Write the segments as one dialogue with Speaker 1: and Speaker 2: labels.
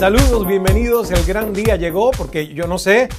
Speaker 1: Saludos, bienvenidos. El gran día llegó porque yo no sé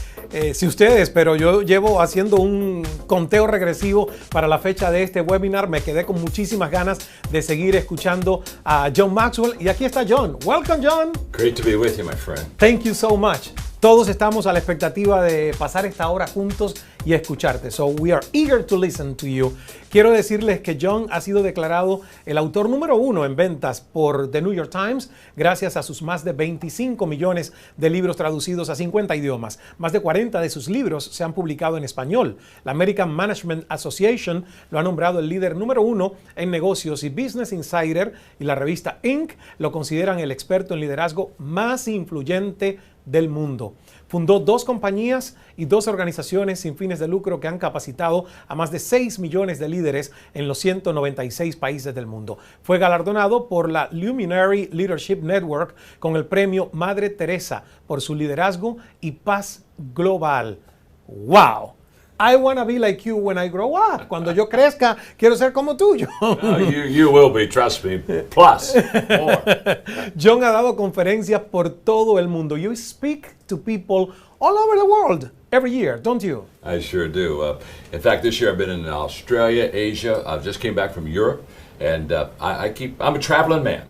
Speaker 1: si ustedes, pero yo llevo haciendo un conteo regresivo para la fecha de este webinar. Me quedé con muchísimas ganas de seguir escuchando a John Maxwell. Y aquí está John. Welcome, John.
Speaker 2: Great to be with you, my friend.
Speaker 1: Thank you so much. Todos estamos a la expectativa de pasar esta hora juntos y escucharte. So we are eager to listen to you. Quiero decirles que John ha sido declarado el autor número 1 en ventas por The New York Times gracias a sus más de 25 millones de libros traducidos a 50 idiomas. Más de 40 de sus libros se han publicado en español. La American Management Association lo ha nombrado el líder número 1 en negocios y Business Insider y la revista Inc. lo consideran el experto en liderazgo más influyente del mundo. Fundó 2 compañías y 2 organizaciones sin fines de lucro que han capacitado a más de 6 millones de líderes en los 196 países del mundo. Fue galardonado por la Luminary Leadership Network con el premio Madre Teresa por su liderazgo y paz global. ¡Wow! I want to be like you when I grow up. Cuando yo crezca, quiero ser como tú, John.
Speaker 2: You will be, trust me. Plus, more.
Speaker 1: John ha dado conferencias por todo el mundo. You speak to people all over the world every year, don't you?
Speaker 2: I sure do. In fact, this year I've been in Australia, Asia. I just came back from Europe. And I'm a traveling man.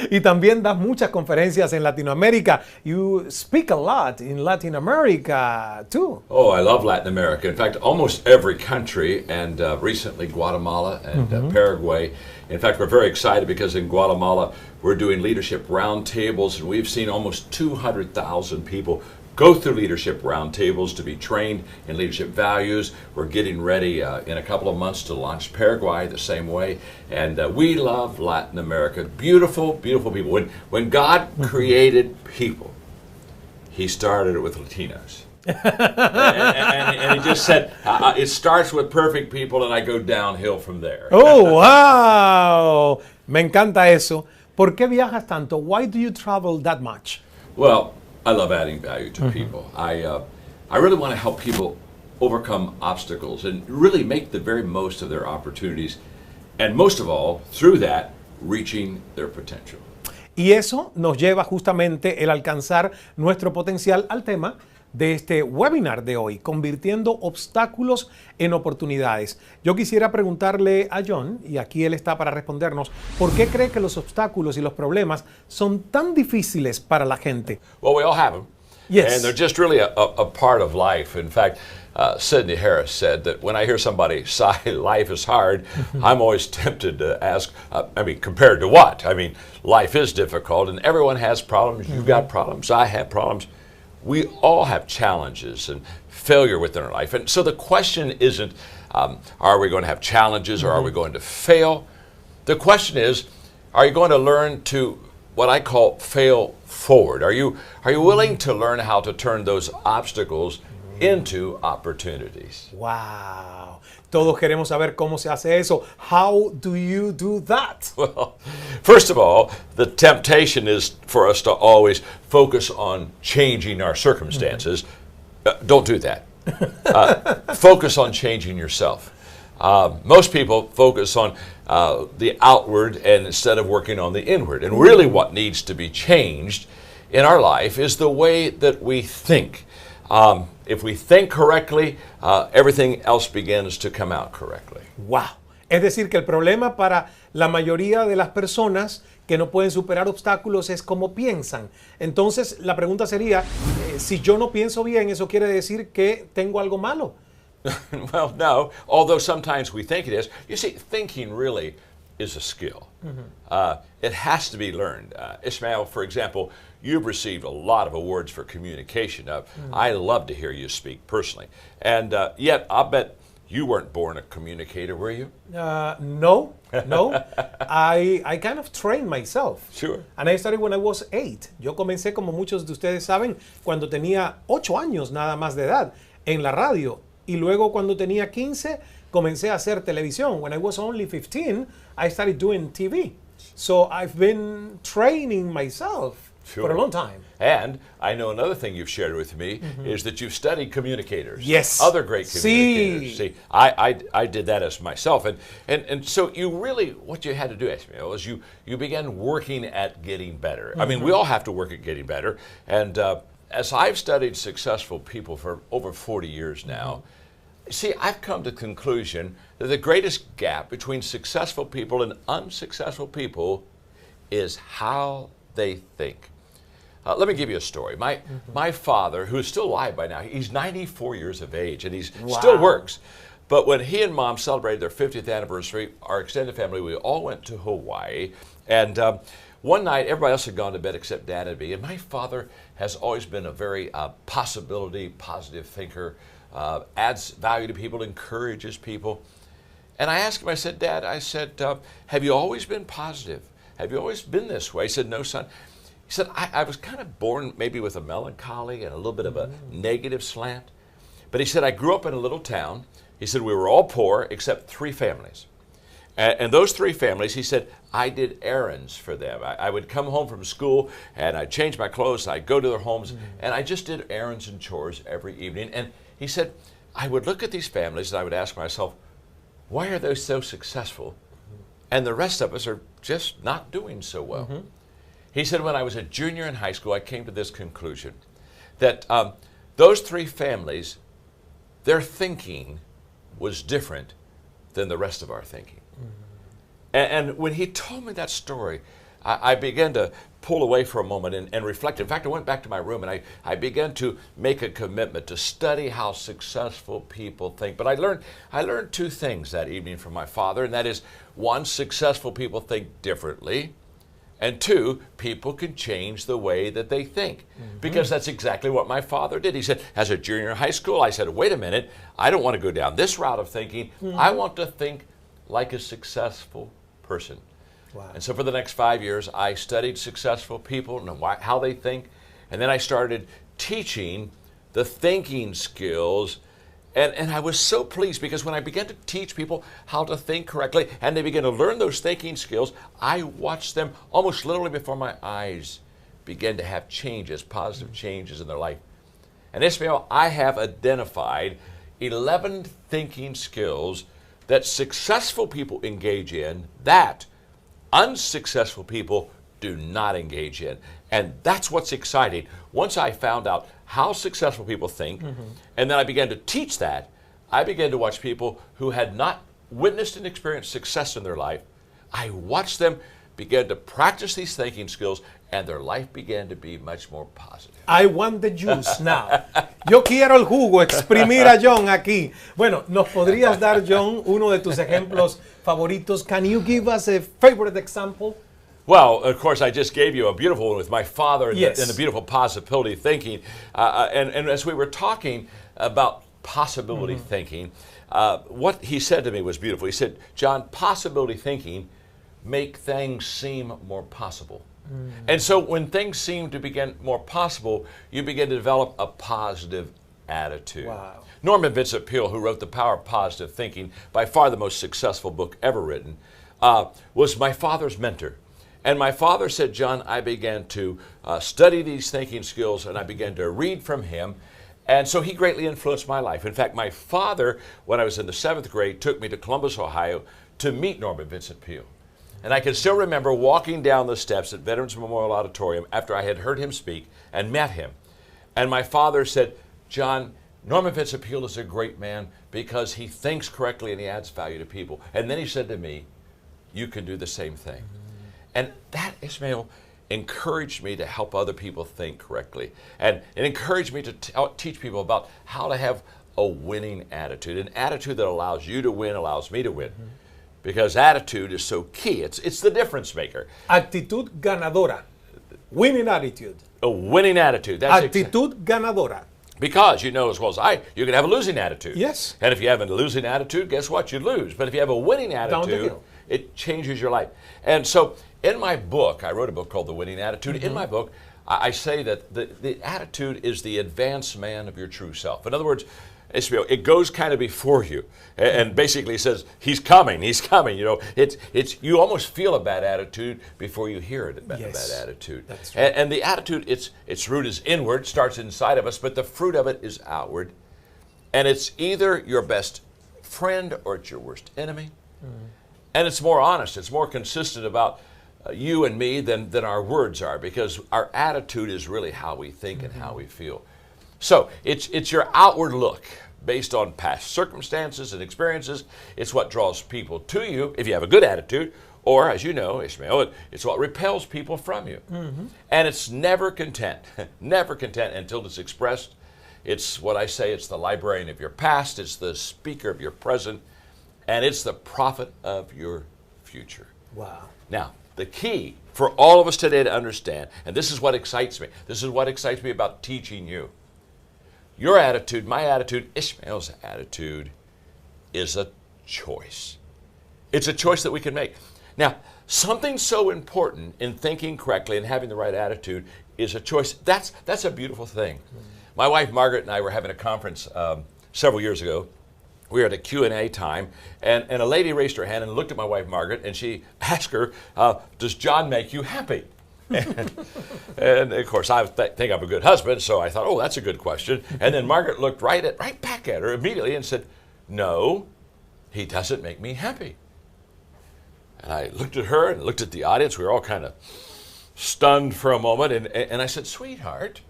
Speaker 1: Y también das muchas conferencias en Latinoamérica. You speak a lot in Latin America too.
Speaker 2: Oh, I love Latin America. In fact, almost every country, and recently Guatemala and Paraguay. In fact, we're very excited because in Guatemala we're doing leadership roundtables, and we've seen almost 200,000 people go through leadership roundtables to be trained in leadership values. We're getting ready in a couple of months to launch Paraguay the same way. And we love Latin America. Beautiful, beautiful people. When God created people, He started it with Latinos. and He just said, it starts with perfect people and I go downhill from there.
Speaker 1: Oh, wow. Me encanta eso. ¿Por qué viajas tanto? Why do you travel that much?
Speaker 2: Well, I love adding value to people. I really want to help people overcome obstacles and really make the very most of their opportunities. And most of all, through that, reaching their potential.
Speaker 1: Y eso nos lleva justamente el alcanzar nuestro potencial al tema de este webinar de hoy, convirtiendo obstáculos en oportunidades. Yo quisiera preguntarle a John, y aquí él está para respondernos, ¿por qué cree que los obstáculos y los problemas son tan difíciles para la gente?
Speaker 2: Well, we all have them.
Speaker 1: Yes.
Speaker 2: And they're just really a part of life. In fact, Sidney Harris said that when I hear somebody sigh, life is hard, I'm always tempted to ask, compared to what? I mean, life is difficult and everyone has problems. You've got problems. I have problems. We all have challenges and failure within our life. And so the question isn't, are we going to have challenges or are we going to fail? The question is, are you going to learn to what I call fail forward? Are you willing to learn how to turn those obstacles into opportunities?
Speaker 1: Wow. Todos queremos saber cómo se hace eso. How do you do that?
Speaker 2: Well, first of all, the temptation is for us to always focus on changing our circumstances. Don't do that. Focus on changing yourself. Most people focus on the outward and instead of working on the inward. And really what needs to be changed in our life is the way that we think. If we think correctly, everything else begins to come out correctly.
Speaker 1: Wow. Es decir, que el problema para la mayoría de las personas que no pueden superar obstáculos es cómo piensan. Entonces, la pregunta sería, si yo no pienso bien, ¿eso quiere decir que tengo algo malo?
Speaker 2: Well, no, although sometimes we think it is. You see, thinking really is a skill. It has to be learned. Ismael, for example, you've received a lot of awards for communication. I love to hear you speak personally. And yet, I'll bet you weren't born a communicator, were you?
Speaker 1: No. I kind of trained myself.
Speaker 2: Sure.
Speaker 1: And I started when I was 8. Yo comencé, como muchos de ustedes saben, cuando tenía 8 años nada más de edad en la radio. Y luego cuando tenía 15, comencé a hacer televisión. When I was only 15, I started doing TV. So I've been training myself for a long time.
Speaker 2: And I know another thing you've shared with me is that you've studied communicators.
Speaker 1: Yes.
Speaker 2: Other great communicators. See, I did that as myself. And so you really, what you had to do, Ismael, is you began working at getting better. I mean, we all have to work at getting better. And as I've studied successful people for over 40 years now, see, I've come to the conclusion that the greatest gap between successful people and unsuccessful people is how they think. Let me give you a story. My father, who is still alive by now, he's 94 years of age, and he's still works. But when he and Mom celebrated their 50th anniversary, our extended family, we all went to Hawaii. And one night, everybody else had gone to bed except Dad and me. And my father has always been a very positive thinker, adds value to people, encourages people. And I asked him, I said, Dad, have you always been positive? Have you always been this way? He said, no, son. He said, I was kind of born maybe with a melancholy and a little bit of a negative slant. But he said, I grew up in a little town. He said, we were all poor except 3 families. And those 3 families, he said, I did errands for them. I would come home from school and I'd change my clothes and I'd go to their homes and I just did errands and chores every evening. And he said, I would look at these families and I would ask myself, why are they so successful? And the rest of us are just not doing so well. He said, when I was a junior in high school, I came to this conclusion that those 3 families, their thinking was different than the rest of our thinking. And when he told me that story, I began to pull away for a moment and reflect. In fact, I went back to my room and I began to make a commitment to study how successful people think. But I learned 2 things that evening from my father, and that is, 1, successful people think differently, and 2, people can change the way that they think. Because that's exactly what my father did. He said, as a junior in high school, I said, wait a minute, I don't want to go down this route of thinking. I want to think like a successful person.
Speaker 1: Wow.
Speaker 2: And so for the next 5 years, I studied successful people and how they think. And then I started teaching the thinking skills. And I was so pleased because when I began to teach people how to think correctly and they began to learn those thinking skills, I watched them almost literally before my eyes begin to have changes, positive changes in their life. And Ismael, I have identified 11 thinking skills that successful people engage in that unsuccessful people do not engage in. And that's what's exciting. Once I found out how successful people think, and then I began to teach that, I began to watch people who had not witnessed and experienced success in their life. I watched them begin to practice these thinking skills, and their life began to be much more positive.
Speaker 1: I want the juice now. Yo quiero el jugo, exprimir a John aquí. Bueno, ¿nos podrías dar, John, uno de tus ejemplos favoritos? Can you give us a favorite example?
Speaker 2: Well, of course, I just gave you a beautiful one with my father and,
Speaker 1: Yes.
Speaker 2: and the beautiful possibility thinking. And as we were talking about possibility thinking, what he said to me was beautiful. He said, John, possibility thinking make things seem more possible. And so when things seem to begin more possible, you begin to develop a positive attitude.
Speaker 1: Wow.
Speaker 2: Norman Vincent Peale, who wrote The Power of Positive Thinking, by far the most successful book ever written, was my father's mentor. And my father said, John, I began to study these thinking skills and I began to read from him. And so he greatly influenced my life. In fact, my father, when I was in the 7th grade, took me to Columbus, Ohio to meet Norman Vincent Peale. And I can still remember walking down the steps at Veterans Memorial Auditorium after I had heard him speak and met him. And my father said, John, Norman Vincent Peale is a great man because he thinks correctly and he adds value to people. And then he said to me, you can do the same thing. And that, Ismael, encouraged me to help other people think correctly. And it encouraged me to teach people about how to have a winning attitude, an attitude that allows you to win, allows me to win. Because attitude is so key. It's the difference maker.
Speaker 1: Actitud ganadora. Winning attitude.
Speaker 2: A winning attitude. That's
Speaker 1: Actitud ganadora.
Speaker 2: because you know as well as I, you can have a losing attitude.
Speaker 1: Yes.
Speaker 2: And if you have a losing attitude, guess what? You lose. But if you have a winning attitude, it changes your life. And so in my book, I wrote a book called The Winning Attitude. Mm-hmm. In my book, I say that the attitude is the advanced man of your true self. In other words, Ismael, it goes kind of before you, and basically says, he's coming, you know. It's you almost feel a bad attitude before you hear it, a bad attitude.
Speaker 1: That's right.
Speaker 2: And the attitude, its root is inward, starts inside of us, but the fruit of it is outward. And it's either your best friend or it's your worst enemy. And it's more honest, it's more consistent about you and me than our words are, because our attitude is really how we think and how we feel. So it's your outward look based on past circumstances and experiences. It's what draws people to you if you have a good attitude, or as you know, Ismael, it's what repels people from you. And it's never content, never content until it's expressed. It's what I say, it's the librarian of your past, it's the speaker of your present, and it's the prophet of your future.
Speaker 1: Wow.
Speaker 2: Now, the key for all of us today to understand, and this is what excites me, this is what excites me about teaching you. Your attitude, my attitude, Ismael's attitude is a choice. It's a choice that we can make. Now, something so important in thinking correctly and having the right attitude is a choice. That's a beautiful thing. My wife Margaret and I were having a conference several years ago. We were at a Q&A time, and a lady raised her hand and looked at my wife Margaret, and she asked her, does John make you happy? And of course, I think I'm a good husband, so I thought, oh, that's a good question. And then Margaret looked right back at her immediately and said, no, he doesn't make me happy. And I looked at her and looked at the audience. We were all kind of stunned for a moment, and I said, sweetheart,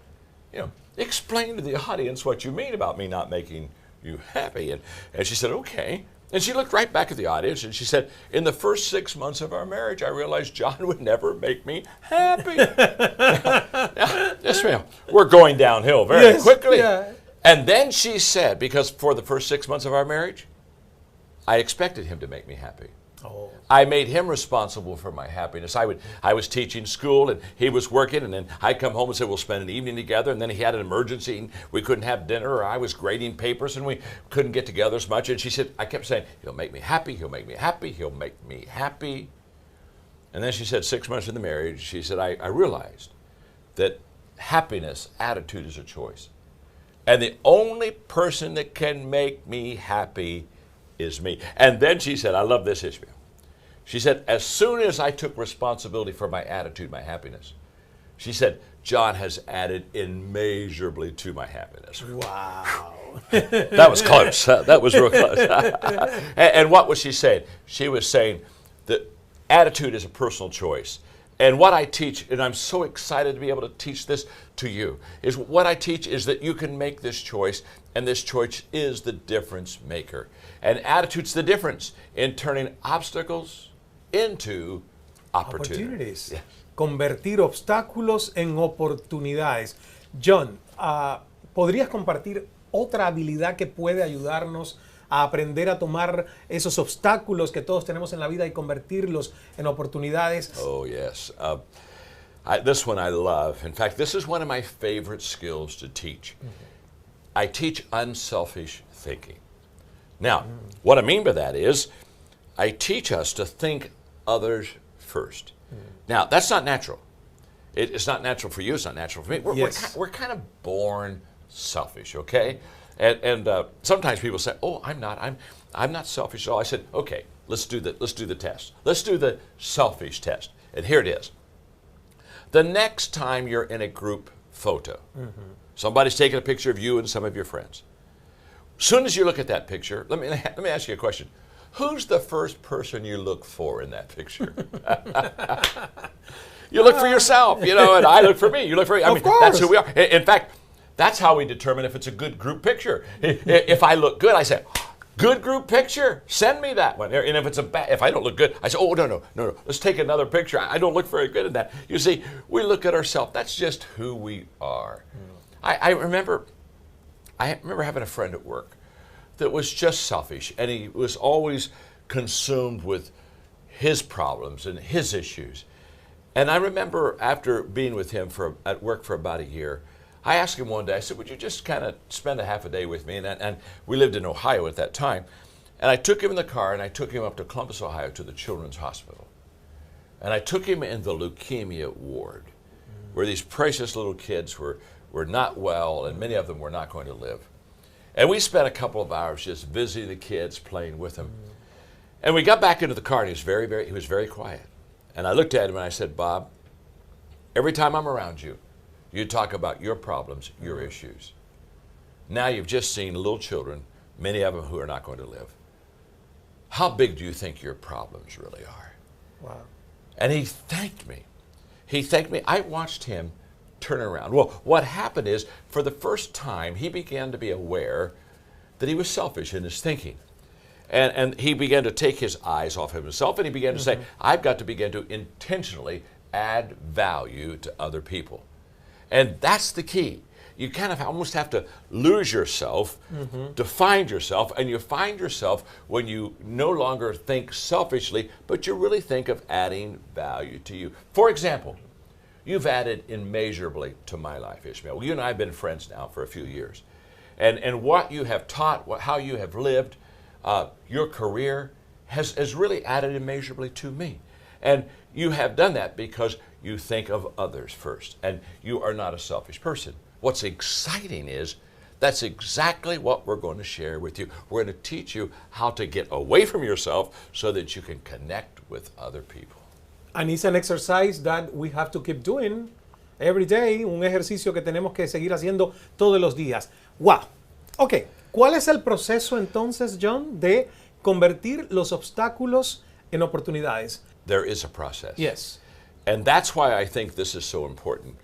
Speaker 2: you know, explain to the audience what you mean about me not making you happy. And she said, okay. And she looked right back at the audience and she said, in the first 6 months of our marriage, I realized John would never make me happy. Yes, ma'am. We're going downhill very quickly. Yeah. And then she said, because for the first 6 months of our marriage, I expected him to make me happy.
Speaker 1: Oh.
Speaker 2: I made him responsible for my happiness. I was teaching school and he was working, and then I'd come home and say, we'll spend an evening together, and then he had an emergency and we couldn't have dinner, or I was grading papers and we couldn't get together as much. And she said, I kept saying, he'll make me happy, he'll make me happy, he'll make me happy. And then she said, 6 months into the marriage, she said, I realized that happiness, attitude is a choice. And the only person that can make me happy is me. And then she said, I love this, Ismael. She said, as soon as I took responsibility for my attitude, my happiness, she said, John has added immeasurably to my happiness.
Speaker 1: Wow.
Speaker 2: That was close. That was real close. And what was she saying? She was saying that attitude is a personal choice. And what I teach, and I'm so excited to be able to teach this to you, is what I teach is that you can make this choice, and this choice is the difference maker. And attitude's the difference in turning obstacles into opportunities.
Speaker 1: Yes. Convertir obstáculos en oportunidades. John, ¿podrías compartir otra habilidad que puede ayudarnos a aprender a tomar esos obstáculos que todos tenemos en la vida y convertirlos en oportunidades?
Speaker 2: Oh, yes. This one I love. In fact, this is one of my favorite skills to teach. I teach unselfish thinking. Now, what I mean by that is I teach us to think others first. Now, that's not natural. It's not natural for you. It's not natural for me. We're kind of born selfish, okay? And sometimes people say, "Oh, I'm not selfish at all." I said, "Okay, let's do the test. Let's do the selfish test." And here it is. The next time you're in a group photo, somebody's taking a picture of you and some of your friends. As soon as you look at that picture, let me ask you a question. Who's the first person you look for in that picture? You look for yourself, you know, and I look for me. You look for me. I mean, that's who we are. In fact, that's how we determine if it's a good group picture. If I look good, I say, good group picture, send me that one. And if I don't look good, I say, oh, no, let's take another picture. I don't look very good in that. You see, we look at ourselves. That's just who we are. I remember having a friend at work that was just selfish, and he was always consumed with his problems and his issues. And I remember after being with him at work for about a year, I asked him one day, I said, would you just kind of spend a half a day with me? And we lived in Ohio at that time. And I took him in the car, and I took him up to Columbus, Ohio, to the Children's Hospital. And I took him in the leukemia ward, where these precious little kids were not well, and many of them were not going to live. And we spent a couple of hours just visiting the kids, playing with them. And we got back into the car, and he was very quiet. And I looked at him and I said, Bob, every time I'm around you, you talk about your problems, your issues. Now you've just seen little children, many of them who are not going to live. How big do you think your problems really are?
Speaker 1: Wow.
Speaker 2: And he thanked me. He thanked me. I watched him turn around. Well, what happened is, for the first time, he began to be aware that he was selfish in his thinking. And he began to take his eyes off of himself, and he began to say, I've got to begin to intentionally add value to other people. And that's the key. You kind of almost have to lose yourself to find yourself, and you find yourself when you no longer think selfishly, but you really think of adding value to you. For example, you've added immeasurably to my life, Ismael. You and I have been friends now for a few years. And what you have taught, how you have lived, your career has really added immeasurably to me. And you have done that because you think of others first, and you are not a selfish person. What's exciting is that's exactly what we're going to share with you. We're going to teach you how to get away from yourself so that you can connect with other people.
Speaker 1: And it's an exercise that we have to keep doing every day, un ejercicio que tenemos que seguir haciendo todos los días. ¡Wow! Ok, ¿cuál es el proceso entonces, John, de convertir los obstáculos en oportunidades?
Speaker 2: There is a process.
Speaker 1: Yes.
Speaker 2: And that's why I think this is so important,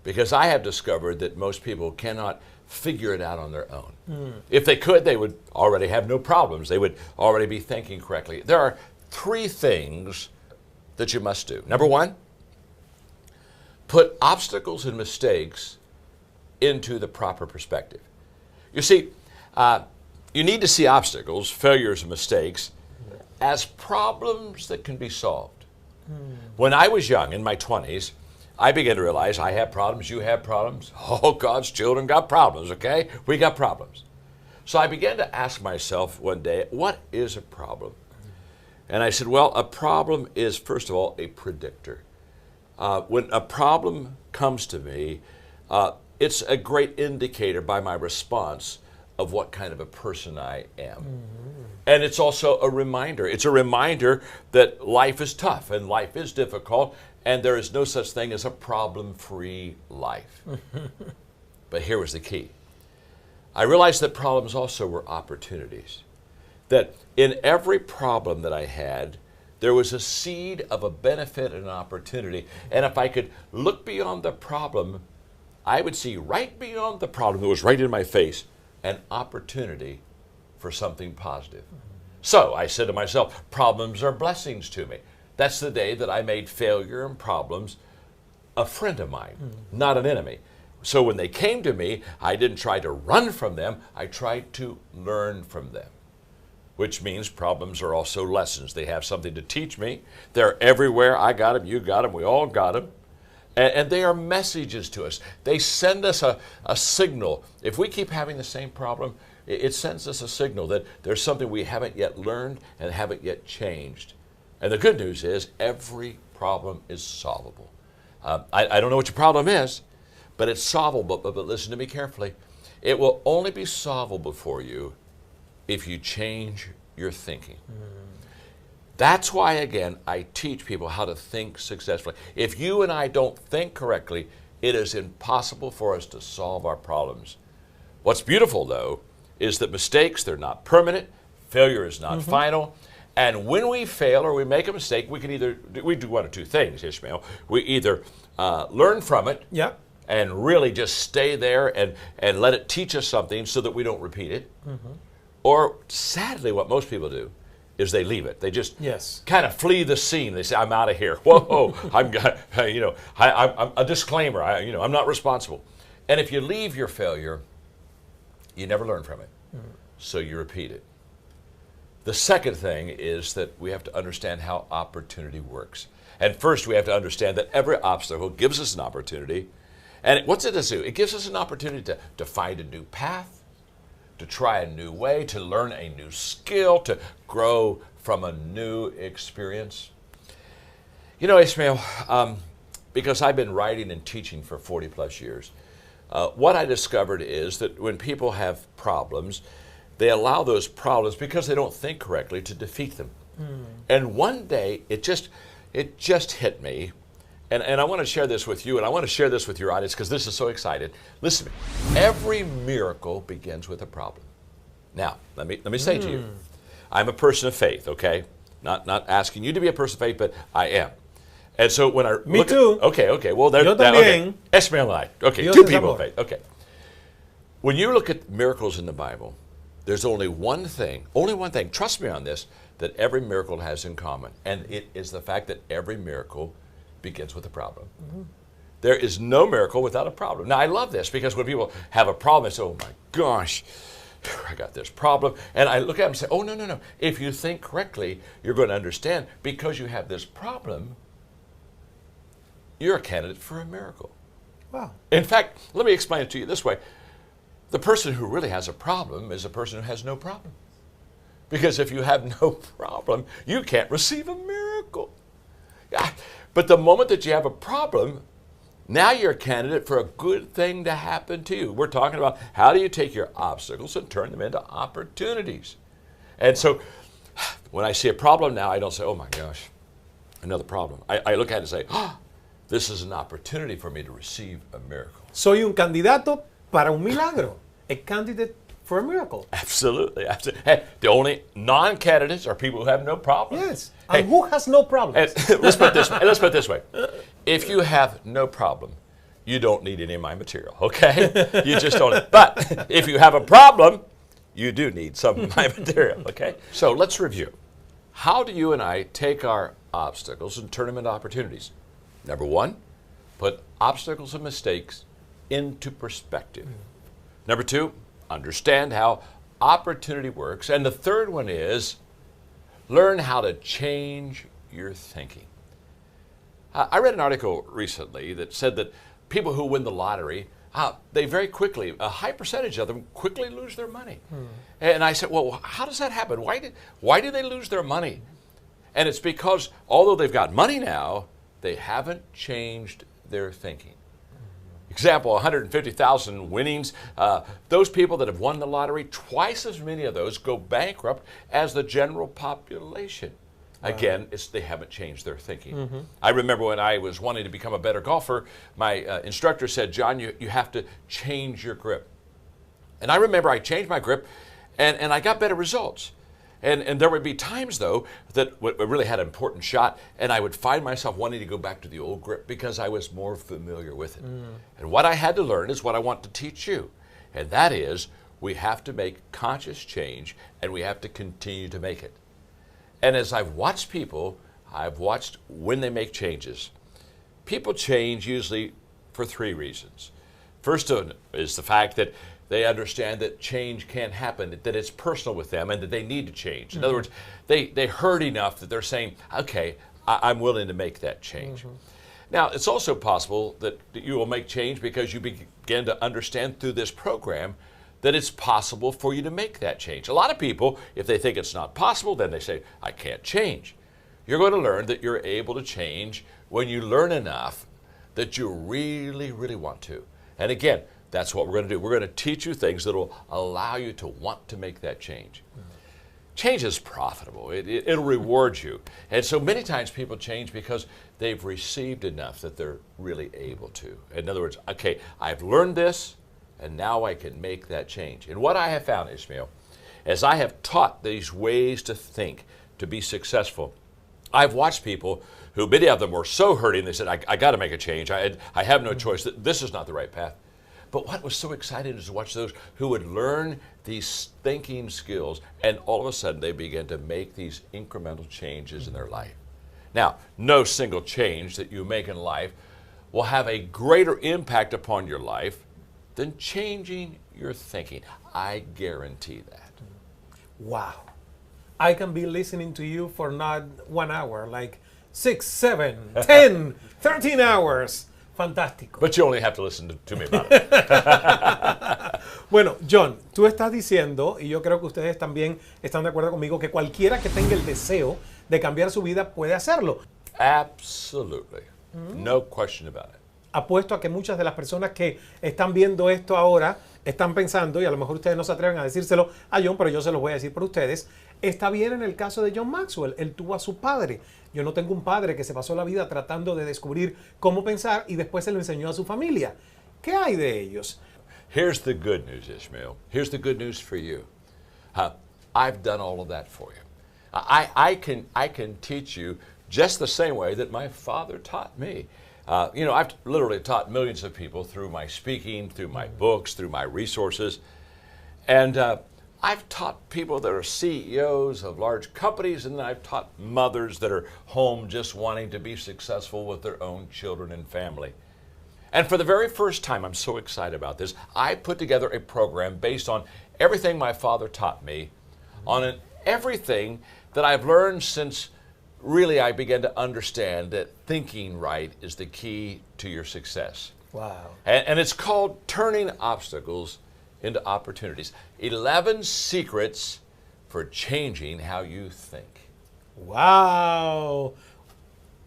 Speaker 2: because I have discovered that most people cannot figure it out on their own. If they could, they would already have no problems. They would already be thinking correctly. There are 3 things that you must do. Number 1, put obstacles and mistakes into the proper perspective. You see, you need to see obstacles, failures, and mistakes as problems that can be solved. When I was young, in my 20s, I began to realize I have problems, you have problems. Oh, God's children got problems, okay? We got problems. So I began to ask myself one day, what is a problem? And I said, well, a problem is, first of all, a predictor. When a problem comes to me, it's a great indicator by my response of what kind of a person I am. And it's also a reminder. It's a reminder that life is tough and life is difficult, and there is no such thing as a problem-free life. But here was the key. I realized that problems also were opportunities. That in every problem that I had, there was a seed of a benefit and an opportunity. And if I could look beyond the problem, I would see right beyond the problem that was right in my face an opportunity for something positive. So I said to myself, problems are blessings to me. That's the day that I made failure and problems a friend of mine, not an enemy. So when they came to me, I didn't try to run from them, I tried to learn from them. Which means problems are also lessons. They have something to teach me. They're everywhere. I got them, you got them, we all got them. And they are messages to us. They send us a signal. If we keep having the same problem, it sends us a signal that there's something we haven't yet learned and haven't yet changed. And the good news is every problem is solvable. I don't know what your problem is, but it's solvable. But listen to me carefully. It will only be solvable for you if you change your thinking. That's why, again, I teach people how to think successfully. If you and I don't think correctly, it is impossible for us to solve our problems. What's beautiful, though, is that mistakes, they're not permanent. Failure is not final. And when we fail or we make a mistake, we do one of 2 things, Ismael. We either learn from it and really just stay there and let it teach us something so that we don't repeat it. Or, sadly, what most people do is they leave it. They just kind of flee the scene. They say, I'm out of here. Whoa, I'm a disclaimer. I'm not responsible. And if you leave your failure, you never learn from it. So you repeat it. The second thing is that we have to understand how opportunity works. And first, we have to understand that every obstacle gives us an opportunity. And what's it do? It gives us an opportunity to find a new path, to try a new way, to learn a new skill, to grow from a new experience. You know, Ismael, because I've been writing and teaching for 40 plus years, what I discovered is that when people have problems, they allow those problems because they don't think correctly to defeat them. And one day it just hit me, and I want to share this with you, and I want to share this with your audience because this is so exciting. Listen to me. Every miracle begins with a problem. Now, let me say to you, I'm a person of faith, okay? Not asking you to be a person of faith, but I am. And so when I
Speaker 1: Me too.
Speaker 2: Okay. Well, there.
Speaker 1: Yo también.
Speaker 2: Okay. Ismael and I. Okay,
Speaker 1: Dios
Speaker 2: two
Speaker 1: es
Speaker 2: people
Speaker 1: amor.
Speaker 2: of faith. Okay. When you look at miracles in the Bible, there's only one thing, trust me on this, that every miracle has in common. And it is the fact that every miracle begins with a problem. There is no miracle without a problem. Now, I love this because when people have a problem, they say, oh my gosh, I got this problem. And I look at them and say, oh, no. If you think correctly, you're going to understand because you have this problem, you're a candidate for a miracle.
Speaker 1: Wow.
Speaker 2: In fact, let me explain it to you this way. The person who really has a problem is a person who has no problem. Because if you have no problem, you can't receive a miracle. Yeah. But the moment that you have a problem, now you're a candidate for a good thing to happen to you. We're talking about how do you take your obstacles and turn them into opportunities. And so when I see a problem now, I don't say, oh my gosh, another problem. I look at it and say, oh, this is an opportunity for me to receive a miracle.
Speaker 1: Soy un candidato para un milagro. A candidate for a miracle.
Speaker 2: Absolutely. Hey, the only non-candidates are people who have no problem.
Speaker 1: Yes. And who has no problems?
Speaker 2: Let's put it this way. If you have no problem, you don't need any of my material, okay? You just don't. But if you have a problem, you do need some of my material, okay? So let's review. How do you and I take our obstacles and turn them into opportunities? Number one, put obstacles and mistakes into perspective. Number two, understand how opportunity works. And the third one is learn how to change your thinking. I read an article recently that said that people who win the lottery, they very quickly, a high percentage of them quickly lose their money. And I said, well, how does that happen? Why do they lose their money? And it's because although they've got money now, they haven't changed their thinking. Example, 150,000 winnings. Those people that have won the lottery, twice as many of those go bankrupt as the general population. Wow. Again, they haven't changed their thinking. I remember when I was wanting to become a better golfer, my instructor said, John, you have to change your grip. And I remember I changed my grip, and I got better results. And there would be times, though, that I really had an important shot, and I would find myself wanting to go back to the old grip because I was more familiar with it. And what I had to learn is what I want to teach you, and that is we have to make conscious change, and we have to continue to make it. And as I've watched people, I've watched when they make changes. People change usually for three reasons. First is the fact that they understand that change can happen, that it's personal with them, and that they need to change. In other words, they heard enough that they're saying, okay, I'm willing to make that change. Now, it's also possible that you will make change because you begin to understand through this program that it's possible for you to make that change. A lot of people, if they think it's not possible, then they say, I can't change. You're going to learn that you're able to change when you learn enough that you really, really want to. And again, that's what we're going to do. We're going to teach you things that will allow you to want to make that change. Change is profitable. It'll reward you. And so many times people change because they've received enough that they're really able to. In other words, okay, I've learned this, and now I can make that change. And what I have found, Ismael, as I have taught these ways to think, to be successful, I've watched people who, many of them were so hurting, they said, I got to make a change. I have no choice. This is not the right path. But what was so exciting is to watch those who would learn these thinking skills, and all of a sudden they begin to make these incremental changes in their life. Now, no single change that you make in life will have a greater impact upon your life than changing your thinking. I guarantee that.
Speaker 1: Wow. I can be listening to you for not 1 hour, like 6, 7, 10, 13 hours. Fantástico.
Speaker 2: But you only have to listen to me about it.
Speaker 1: Bueno, John, tú estás diciendo, y yo creo que ustedes también están de acuerdo conmigo, que cualquiera que tenga el deseo de cambiar su vida puede hacerlo.
Speaker 2: Absolutely. No question about it.
Speaker 1: apuesto a que muchas de las personas que están viendo esto ahora están pensando, y a lo mejor ustedes no se atreven a decírselo a John, pero yo se los voy a decir por ustedes. Está bien en el caso de John Maxwell. Él tuvo a su padre. Yo no tengo un padre que se pasó la vida tratando de descubrir cómo pensar y después se lo enseñó a su familia. ¿Qué hay de ellos?
Speaker 2: Here's the good news, Ismael. Here's the good news for you. I've done all of that for you. I can teach you just the same way that my father taught me. I've literally taught millions of people through my speaking, through my books, through my resources. And I've taught people that are CEOs of large companies, and then I've taught mothers that are home just wanting to be successful with their own children and family. And for the very first time, I'm so excited about this, I put together a program based on everything my father taught me, on everything that I've learned since really I began to understand that thinking right is the key to your success.
Speaker 1: Wow.
Speaker 2: And it's called Turning Obstacles into Opportunities. 11 Secrets for Changing How You Think.
Speaker 1: Wow.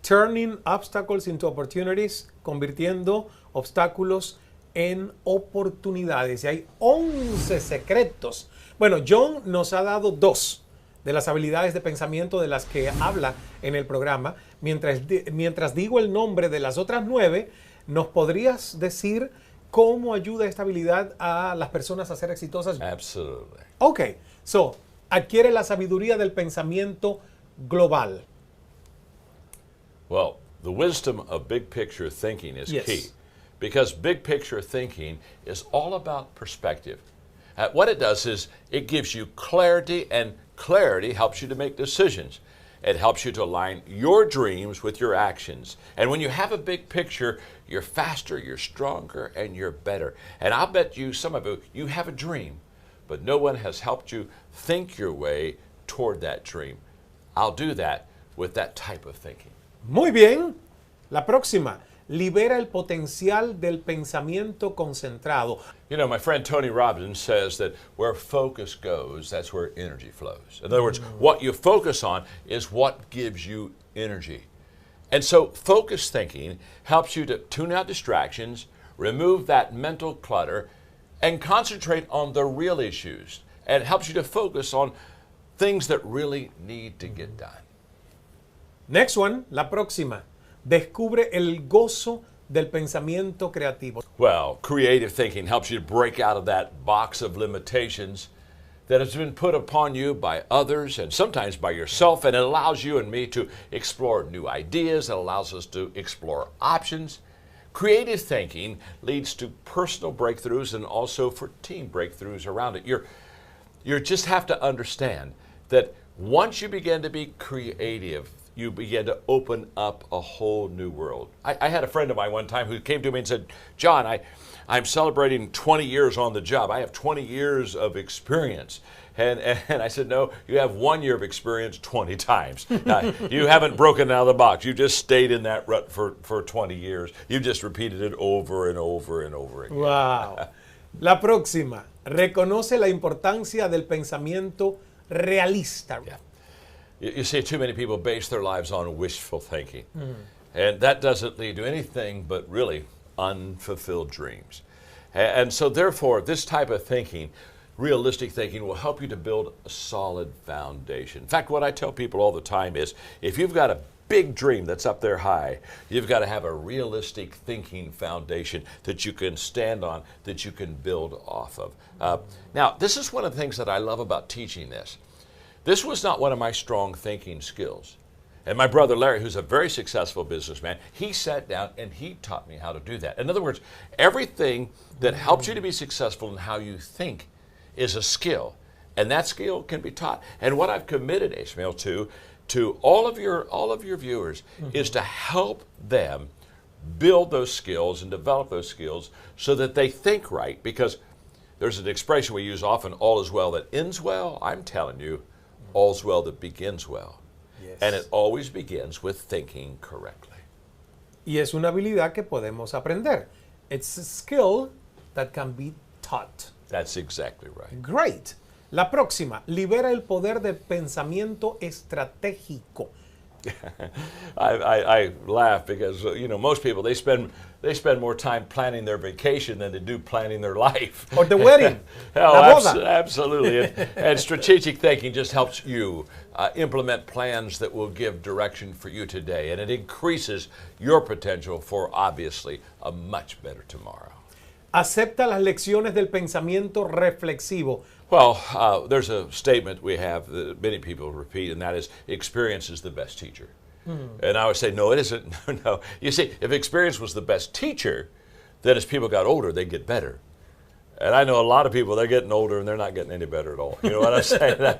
Speaker 1: Turning obstacles into opportunities, convirtiendo obstáculos en oportunidades. Y hay 11 secretos. Bueno, John nos ha dado 2 de las habilidades de pensamiento de las que habla en el programa. Mientras digo el nombre de las otras 9, ¿nos podrías decir cómo ayuda esta habilidad a las personas a ser exitosas?
Speaker 2: Absolutely.
Speaker 1: Ok, so, adquiere la sabiduría del pensamiento global.
Speaker 2: Well, the wisdom of big picture thinking is key, because big picture thinking is all about perspective. What it does is it gives you clarity, and clarity helps you to make decisions. It helps you to align your dreams with your actions. And when you have a big picture, you're faster, you're stronger, and you're better. And I'll bet you, some of you have a dream, but no one has helped you think your way toward that dream. I'll do that with that type of thinking.
Speaker 1: Muy bien. La próxima. Libera el potencial del pensamiento concentrado.
Speaker 2: You know, my friend Tony Robbins says that where focus goes, that's where energy flows. In other words, what you focus on is what gives you energy. And so focused thinking helps you to tune out distractions, remove that mental clutter, and concentrate on the real issues. And it helps you to focus on things that really need to get done.
Speaker 1: Next one, la próxima. Descubre el gozo del pensamiento creativo.
Speaker 2: Well, creative thinking helps you to break out of that box of limitations that has been put upon you by others and sometimes by yourself, and it allows you and me to explore new ideas. It allows us to explore options. Creative thinking leads to personal breakthroughs and also for team breakthroughs around it. You just have to understand that once you begin to be creative, you begin to open up a whole new world. I had a friend of mine one time who came to me and said, John, I'm celebrating 20 years on the job. I have 20 years of experience. And I said, no, you have 1 year of experience 20 times. You haven't broken out of the box. You just stayed in that rut for 20 years. You just repeated it over and over and over again.
Speaker 1: Wow. La próxima. Reconoce la importancia del pensamiento realista.
Speaker 2: Yeah. You see, too many people base their lives on wishful thinking. And that doesn't lead to anything but really unfulfilled dreams. And so therefore, this type of thinking, realistic thinking, will help you to build a solid foundation. In fact, what I tell people all the time is, if you've got a big dream that's up there high, you've got to have a realistic thinking foundation that you can stand on, that you can build off of. Now, this is one of the things that I love about teaching this. This was not one of my strong thinking skills. And my brother Larry, who's a very successful businessman, he sat down and he taught me how to do that. In other words, everything that helps you to be successful in how you think is a skill. And that skill can be taught. And what I've committed, Ismael, to all of your viewers is to help them build those skills and develop those skills so that they think right. Because there's an expression we use often, all is well that ends well. I'm telling you, all's well that begins well.
Speaker 1: Yes.
Speaker 2: And it always begins with thinking correctly.
Speaker 1: Y es una habilidad que podemos aprender. It's a skill that can be taught.
Speaker 2: That's exactly right.
Speaker 1: Great. La próxima, libera el poder del pensamiento estratégico.
Speaker 2: I laugh because most people they spend more time planning their vacation than they do planning their life.
Speaker 1: Or the wedding.
Speaker 2: Absolutely. And strategic thinking just helps you implement plans that will give direction for you today, and it increases your potential for obviously a much better tomorrow.
Speaker 1: Acepta las lecciones del pensamiento reflexivo.
Speaker 2: Well, there's a statement we have that many people repeat, and that is, experience is the best teacher. And I would say, no, it isn't. No. You see, if experience was the best teacher, then as people got older, they'd get better. And I know a lot of people, they're getting older and they're not getting any better at all. You know what I'm saying?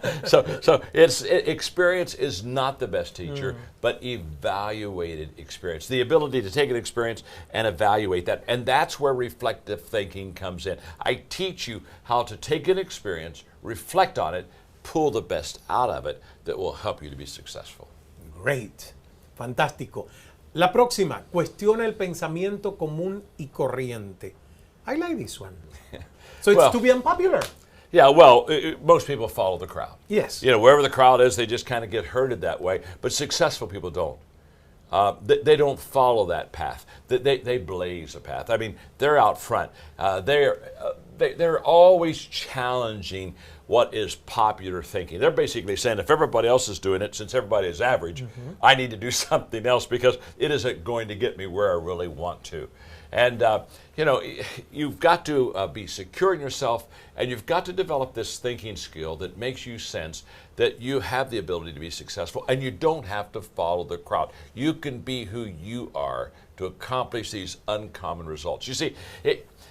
Speaker 2: So experience is not the best teacher, but evaluated experience. The ability to take an experience and evaluate that. And that's where reflective thinking comes in. I teach you how to take an experience, reflect on it, pull the best out of it that will help you to be successful.
Speaker 1: Great. Fantástico. La próxima, cuestiona el pensamiento común y corriente. I like this one. So it's to be unpopular.
Speaker 2: Yeah, well, most people follow the crowd.
Speaker 1: Yes.
Speaker 2: Wherever the crowd is, they just kind of get herded that way. But successful people don't. They don't follow that path. They blaze a path. I mean, they're out front. They're always challenging what is popular thinking. They're basically saying, if everybody else is doing it, since everybody is average, I need to do something else because it isn't going to get me where I really want to. And, you've got to be secure in yourself, and you've got to develop this thinking skill that makes you sense that you have the ability to be successful, and you don't have to follow the crowd. You can be who you are to accomplish these uncommon results. You see,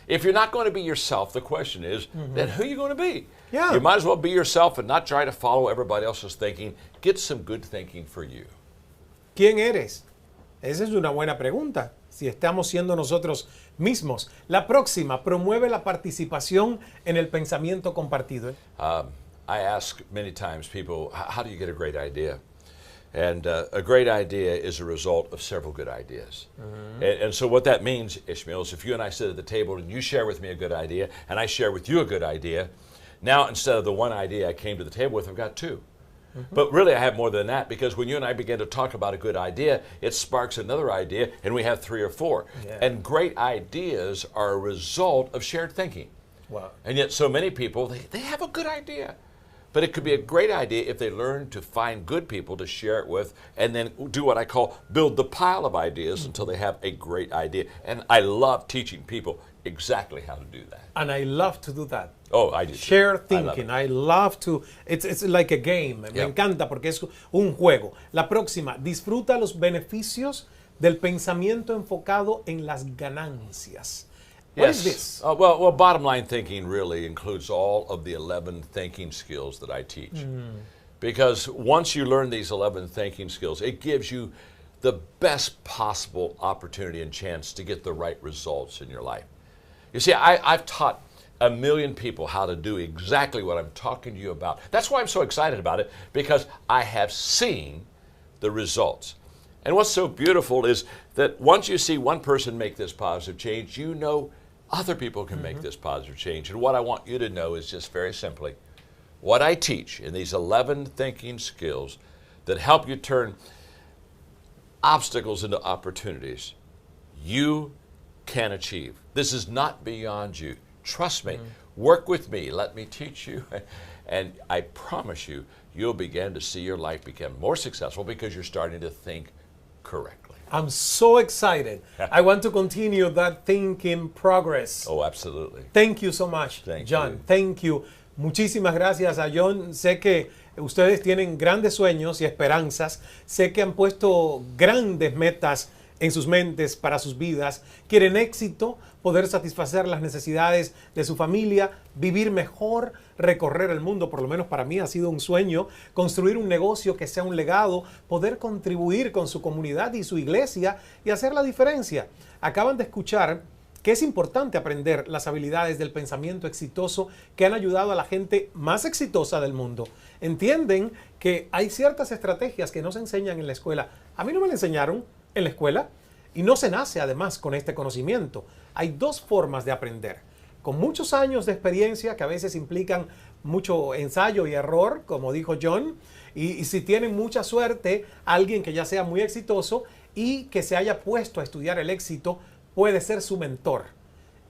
Speaker 2: if you're not going to be yourself, the question is, then who are you going to be?
Speaker 1: Yeah.
Speaker 2: You might as well be yourself and not try to follow everybody else's thinking. Get some good thinking for you.
Speaker 1: ¿Quién eres? Esa es una buena pregunta. Si estamos siendo nosotros mismos. La próxima, promueve la participación en el pensamiento compartido.
Speaker 2: I ask many times people, how do you get a great idea? And a great idea is a result of several good ideas. And so what that means, Ismael, is if you and I sit at the table and you share with me a good idea and I share with you a good idea, now instead of the one idea I came to the table with, I've got two. But really I have more than that, because when you and I begin to talk about a good idea, it sparks another idea and we have three or four.
Speaker 1: Yeah.
Speaker 2: And great ideas are a result of shared thinking.
Speaker 1: Wow.
Speaker 2: And yet so many people, they have a good idea. But it could be a great idea if they learn to find good people to share it with and then do what I call build the pile of ideas until they have a great idea. And I love teaching people exactly how to do that.
Speaker 1: And I love to do that.
Speaker 2: Oh, I do.
Speaker 1: Share thinking. I love to. It's like a game. Me encanta porque es un juego. La próxima, disfruta los beneficios del pensamiento enfocado en las ganancias. What is this?
Speaker 2: Well, bottom line thinking really includes all of the 11 thinking skills that I teach. Because once you learn these 11 thinking skills, it gives you the best possible opportunity and chance to get the right results in your life. You see, I've taught 1 million people how to do exactly what I'm talking to you about. That's why I'm so excited about it, because I have seen the results. And what's so beautiful is that once you see one person make this positive change, you know other people can make this positive change. And what I want you to know is just very simply, what I teach in these 11 thinking skills that help you turn obstacles into opportunities, you can achieve. This is not beyond you. Trust me. Work with me. Let me teach you. And I promise you, you'll begin to see your life become more successful because you're starting to think correctly.
Speaker 1: I'm so excited. I want to continue that thinking progress.
Speaker 2: Oh, absolutely.
Speaker 1: Thank you so much, John. Thank you. Muchísimas gracias a John. Sé que ustedes tienen grandes sueños y esperanzas. Sé que han puesto grandes metas en sus mentes para sus vidas. Quieren éxito, poder satisfacer las necesidades de su familia, vivir mejor, recorrer el mundo. Por lo menos para mí ha sido un sueño, construir un negocio que sea un legado, poder contribuir con su comunidad y su iglesia y hacer la diferencia. Acaban de escuchar que es importante aprender las habilidades del pensamiento exitoso que han ayudado a la gente más exitosa del mundo. Entienden que hay ciertas estrategias que no se enseñan en la escuela. A mí no me la enseñaron en la escuela y no se nace además con este conocimiento. Hay dos formas de aprender. Con muchos años de experiencia que a veces implican mucho ensayo y error, como dijo John, Y si tienen mucha suerte, alguien que ya sea muy exitoso y que se haya puesto a estudiar el éxito puede ser su mentor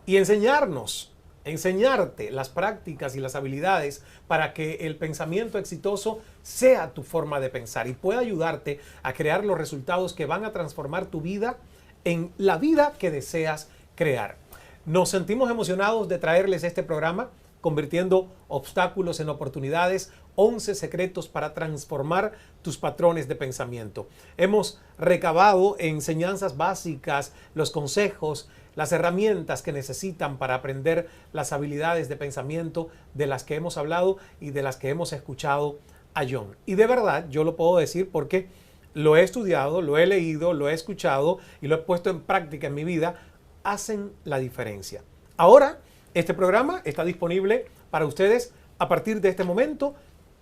Speaker 1: y enseñarte las prácticas y las habilidades para que el pensamiento exitoso sea tu forma de pensar y pueda ayudarte a crear los resultados que van a transformar tu vida en la vida que deseas crear. Nos sentimos emocionados de traerles este programa, convirtiendo obstáculos en oportunidades, 11 secretos para transformar tus patrones de pensamiento. Hemos recabado enseñanzas básicas, los consejos, las herramientas que necesitan para aprender las habilidades de pensamiento de las que hemos hablado y de las que hemos escuchado a John. Y de verdad, yo lo puedo decir porque lo he estudiado, lo he leído, lo he escuchado y lo he puesto en práctica en mi vida, hacen la diferencia. Ahora, este programa está disponible para ustedes a partir de este momento.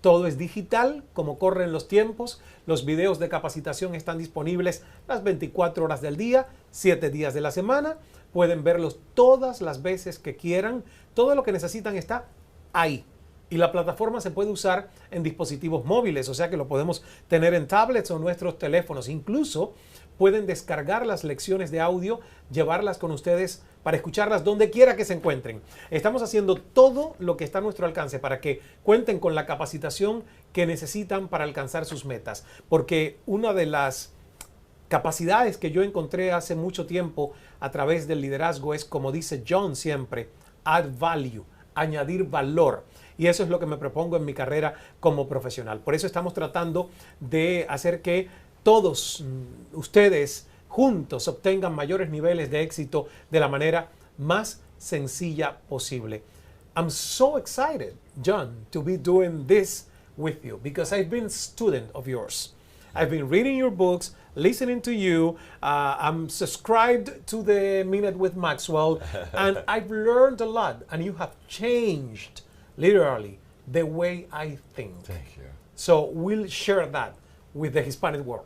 Speaker 1: Todo es digital, como corren los tiempos. Los videos de capacitación están disponibles las 24 horas del día, 7 días de la semana. Pueden verlos todas las veces que quieran. Todo lo que necesitan está ahí. Y la plataforma se puede usar en dispositivos móviles, o sea que lo podemos tener en tablets o nuestros teléfonos. Incluso pueden descargar las lecciones de audio, llevarlas con ustedes para escucharlas donde quiera que se encuentren. Estamos haciendo todo lo que está a nuestro alcance para que cuenten con la capacitación que necesitan para alcanzar sus metas. Porque una de las capacidades que yo encontré hace mucho tiempo a través del liderazgo es, como dice John siempre, add value, añadir valor. Y eso es lo que me propongo en mi carrera como profesional. Por eso estamos tratando de hacer que todos ustedes juntos obtengan mayores niveles de éxito de la manera más sencilla posible. I'm so excited, John, to be doing this with you because I've been a student of yours. I've been reading your books, listening to you. I'm subscribed to the Minute with Maxwell, and I've learned a lot, and you have changed literally the way I think.
Speaker 2: Thank you.
Speaker 1: So we'll share that with the Hispanic world.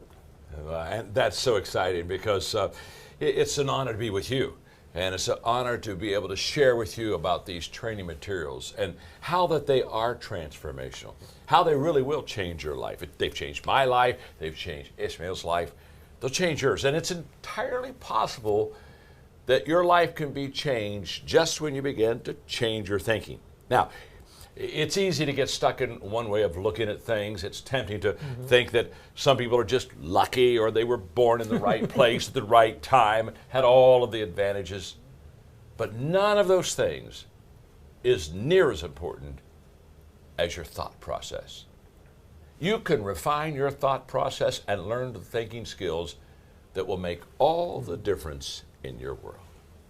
Speaker 2: And that's so exciting because it's an honor to be with you. And it's an honor to be able to share with you about these training materials and how that they are transformational, how they really will change your life. They've changed my life. They've changed Ismael's life. They'll change yours. And it's entirely possible that your life can be changed just when you begin to change your thinking. Now, it's easy to get stuck in one way of looking at things. It's tempting to think that some people are just lucky or they were born in the right place at the right time, had all of the advantages. But none of those things is near as important as your thought process. You can refine your thought process and learn the thinking skills that will make all the difference in your world.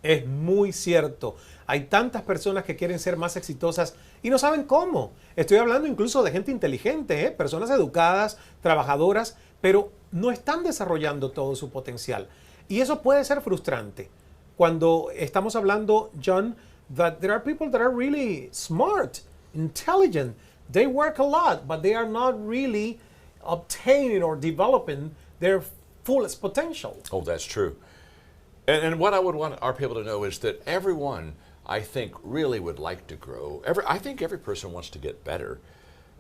Speaker 1: Es muy cierto. Hay tantas personas que quieren ser más exitosas y no saben cómo. Estoy hablando incluso de gente inteligente, personas educadas, trabajadoras, pero no están desarrollando todo su potencial. Y eso puede ser frustrante. Cuando estamos hablando, John, that there are people that are really smart, intelligent. They work a lot, but they are not really obtaining or developing their fullest potential.
Speaker 2: Oh, that's true. And what I would want our people to know is that everyone, I think, really would like to grow. I think every person wants to get better.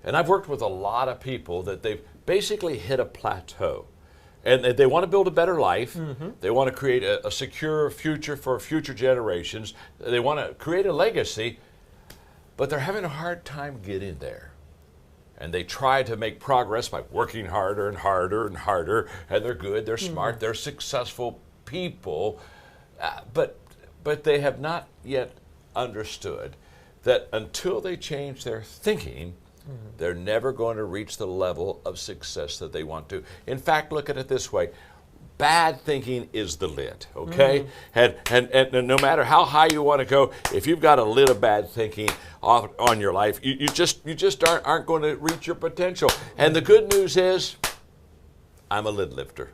Speaker 2: And I've worked with a lot of people that they've basically hit a plateau. And they want to build a better life. They want to create a secure future for future generations. They want to create a legacy, but they're having a hard time getting there. And they try to make progress by working harder and harder and harder. And they're good, they're smart, they're successful people, but they have not yet understood that until they change their thinking, they're never going to reach the level of success that they want to. In fact, look at it this way. Bad thinking is the lid, okay? And no matter how high you want to go, if you've got a lid of bad thinking on your life, you just aren't going to reach your potential. And the good news is, I'm a lid lifter.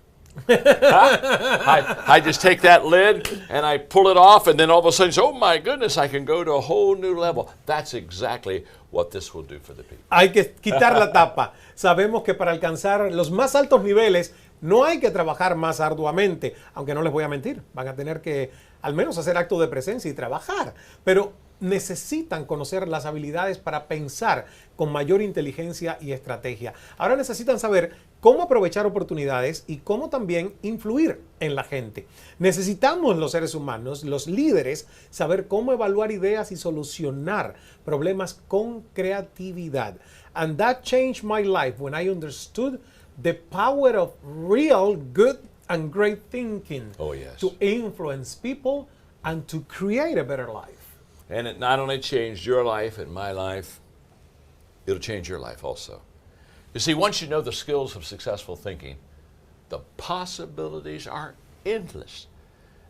Speaker 2: I just take that lid and I pull it off, and then all of a sudden, oh my goodness, I can go to a whole new level. That's exactly what this will do for the people.
Speaker 1: Hay que quitar la tapa. Sabemos que para alcanzar los más altos niveles no hay que trabajar más arduamente, aunque no les voy a mentir, van a tener que al menos hacer acto de presencia y trabajar. Pero necesitan conocer las habilidades para pensar con mayor inteligencia y estrategia. Ahora necesitan saber cómo aprovechar oportunidades y cómo también influir en la gente. Necesitamos los seres humanos, los líderes, saber cómo evaluar ideas y solucionar problemas con creatividad. And that changed my life when I understood the power of real good and great thinking to influence people and to create a better life.
Speaker 2: And it not only changed your life and my life, it'll change your life also. You see, once you know the skills of successful thinking, the possibilities are endless.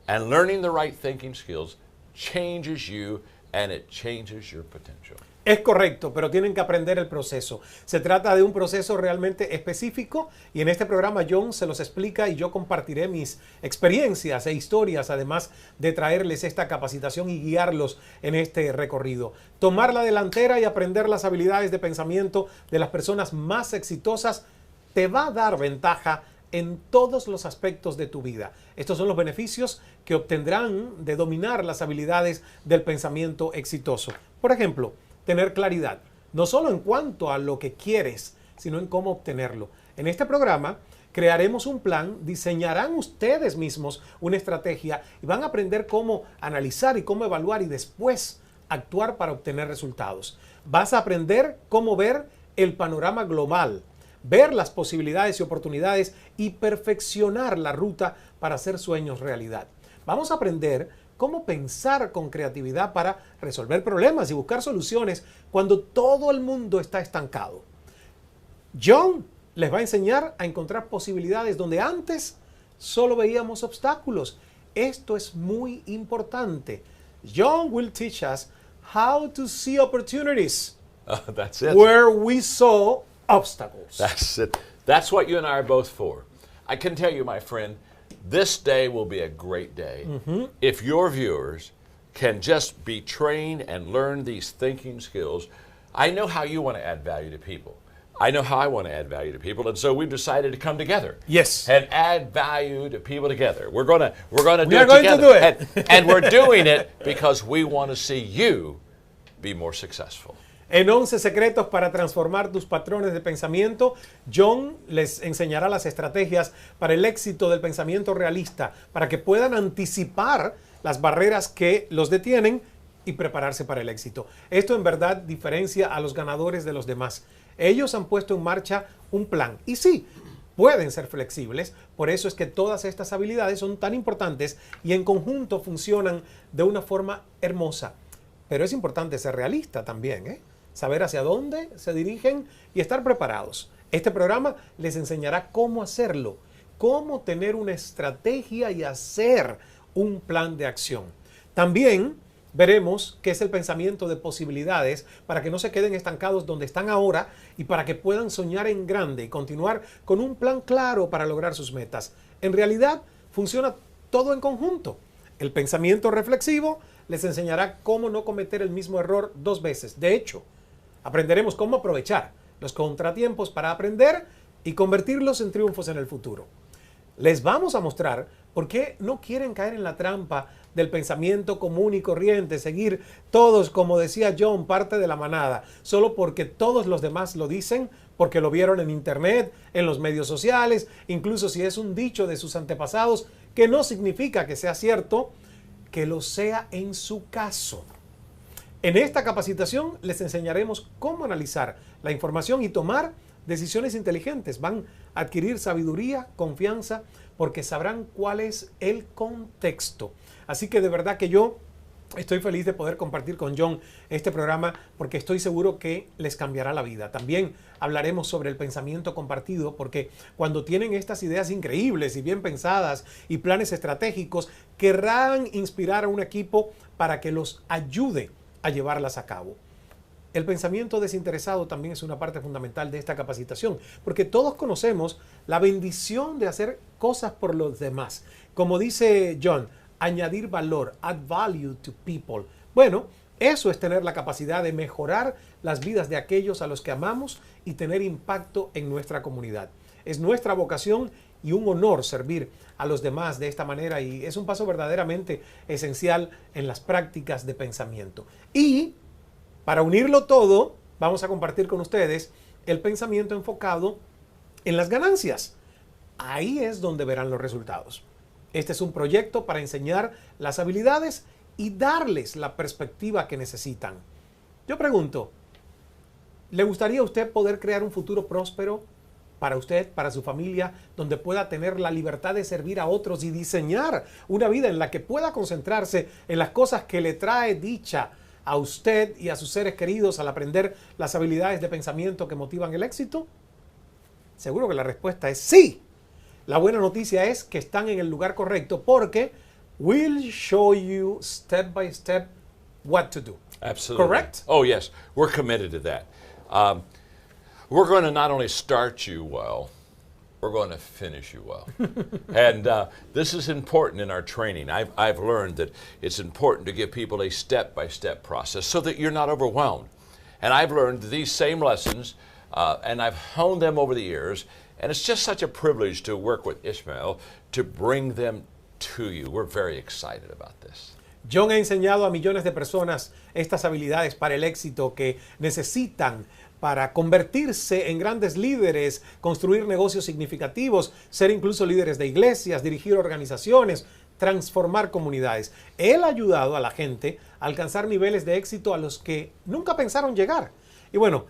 Speaker 2: And learning the right thinking skills changes you and it changes your potential.
Speaker 1: Es correcto, pero tienen que aprender el proceso. Se trata de un proceso realmente específico y en este programa John se los explica y yo compartiré mis experiencias e historias, además de traerles esta capacitación y guiarlos en este recorrido. Tomar la delantera y aprender las habilidades de pensamiento de las personas más exitosas te va a dar ventaja en todos los aspectos de tu vida. Estos son los beneficios que obtendrán de dominar las habilidades del pensamiento exitoso. Por ejemplo, tener claridad, no solo en cuanto a lo que quieres, sino en cómo obtenerlo. En este programa crearemos un plan, diseñarán ustedes mismos una estrategia y van a aprender cómo analizar y cómo evaluar y después actuar para obtener resultados. Vas a aprender cómo ver el panorama global, ver las posibilidades y oportunidades y perfeccionar la ruta para hacer sueños realidad. Vamos a aprender cómo pensar con creatividad para resolver problemas y buscar soluciones cuando todo el mundo está estancado. John les va a enseñar a encontrar posibilidades donde antes solo veíamos obstáculos. Esto es muy importante. John will teach us how to see opportunities
Speaker 2: That's it.
Speaker 1: where we saw obstacles.
Speaker 2: That's it. That's what you and I are both for. I can tell you, my friend, this day will be a great day if your viewers can just be trained and learn these thinking skills. I know how you want to add value to people. I know how I want to add value to people, and so we've decided to come together.
Speaker 1: Yes.
Speaker 2: And add value to people together. We're going to do
Speaker 1: are
Speaker 2: it
Speaker 1: going to
Speaker 2: together.
Speaker 1: do it.
Speaker 2: And we're doing it because we want to see you be more successful.
Speaker 1: En 11 secretos para transformar tus patrones de pensamiento, John les enseñará las estrategias para el éxito del pensamiento realista, para que puedan anticipar las barreras que los detienen y prepararse para el éxito. Esto en verdad diferencia a los ganadores de los demás. Ellos han puesto en marcha un plan y sí, pueden ser flexibles, por eso es que todas estas habilidades son tan importantes y en conjunto funcionan de una forma hermosa. Pero es importante ser realista también, saber hacia dónde se dirigen y estar preparados. Este programa les enseñará cómo hacerlo, cómo tener una estrategia y hacer un plan de acción. También veremos qué es el pensamiento de posibilidades para que no se queden estancados donde están ahora y para que puedan soñar en grande y continuar con un plan claro para lograr sus metas. En realidad, funciona todo en conjunto. El pensamiento reflexivo les enseñará cómo no cometer el mismo error 2 veces. De hecho, aprenderemos cómo aprovechar los contratiempos para aprender y convertirlos en triunfos en el futuro. Les vamos a mostrar por qué no quieren caer en la trampa del pensamiento común y corriente, seguir todos, como decía John, parte de la manada, solo porque todos los demás lo dicen, porque lo vieron en internet, en los medios sociales, incluso si es un dicho de sus antepasados, que no significa que sea cierto, que lo sea en su caso. En esta capacitación les enseñaremos cómo analizar la información y tomar decisiones inteligentes. Van a adquirir sabiduría, confianza, porque sabrán cuál es el contexto. Así que de verdad que yo estoy feliz de poder compartir con John este programa porque estoy seguro que les cambiará la vida. También hablaremos sobre el pensamiento compartido porque cuando tienen estas ideas increíbles y bien pensadas y planes estratégicos, querrán inspirar a un equipo para que los ayude a llevarlas a cabo. El pensamiento desinteresado también es una parte fundamental de esta capacitación, porque todos conocemos la bendición de hacer cosas por los demás. Como dice John, añadir valor, add value to people. Bueno, eso es tener la capacidad de mejorar las vidas de aquellos a los que amamos y tener impacto en nuestra comunidad. Es nuestra vocación y un honor servir a los demás de esta manera, y es un paso verdaderamente esencial en las prácticas de pensamiento. Y para unirlo todo, vamos a compartir con ustedes el pensamiento enfocado en las ganancias. Ahí es donde verán los resultados. Este es un proyecto para enseñar las habilidades y darles la perspectiva que necesitan. Yo pregunto, ¿le gustaría a usted poder crear un futuro próspero para usted, para su familia, donde pueda tener la libertad de servir a otros y diseñar una vida en la que pueda concentrarse en las cosas que le trae dicha a usted y a sus seres queridos al aprender las habilidades de pensamiento que motivan el éxito? Seguro que la respuesta es sí. La buena noticia es que están en el lugar correcto, porque we'll show you step by step what to do.
Speaker 2: Absolutely.
Speaker 1: Correct?
Speaker 2: Oh, yes. We're committed to that. We're going to not only start you well, we're going to finish you well. And this is important in our training. I've learned that it's important to give people a step-by-step process so that you're not overwhelmed. And I've learned these same lessons, and I've honed them over the years, and it's just such a privilege to work with Ismael to bring them to you. We're very excited about this.
Speaker 1: John ha enseñado a millones de personas estas habilidades para el éxito que necesitan para convertirse en grandes líderes, construir negocios significativos, ser incluso líderes de iglesias, dirigir organizaciones, transformar comunidades. Él ha ayudado a la gente a alcanzar niveles de éxito a los que nunca pensaron llegar. Y bueno,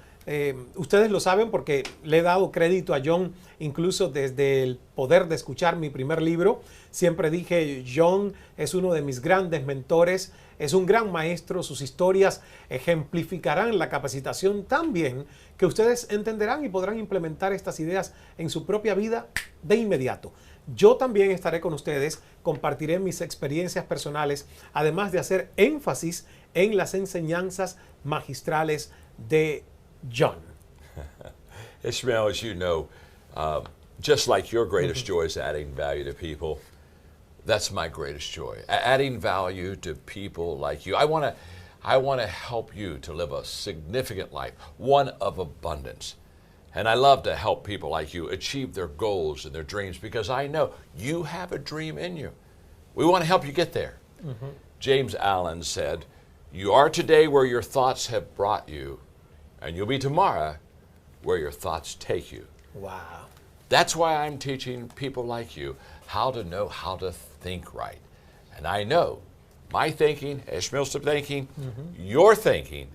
Speaker 1: ustedes lo saben porque le he dado crédito a John incluso desde el poder de escuchar mi primer libro. Siempre dije, John es uno de mis grandes mentores, es un gran maestro, sus historias ejemplificarán la capacitación tan bien que ustedes entenderán y podrán implementar estas ideas en su propia vida de inmediato. Yo también estaré con ustedes, compartiré mis experiencias personales, además de hacer énfasis en las enseñanzas magistrales de John.
Speaker 2: Ismael, as you know, just like your greatest joy is adding value to people, that's my greatest joy. Adding value to people like you. I want to help you to live a significant life, one of abundance. And I love to help people like you achieve their goals and their dreams, because I know you have a dream in you. We want to help you get there. James Allen said, "You are today where your thoughts have brought you, and you'll be tomorrow where your thoughts take you."
Speaker 1: Wow.
Speaker 2: That's why I'm teaching people like you how to know how to think right. And I know my thinking, Ishmael's thinking, your thinking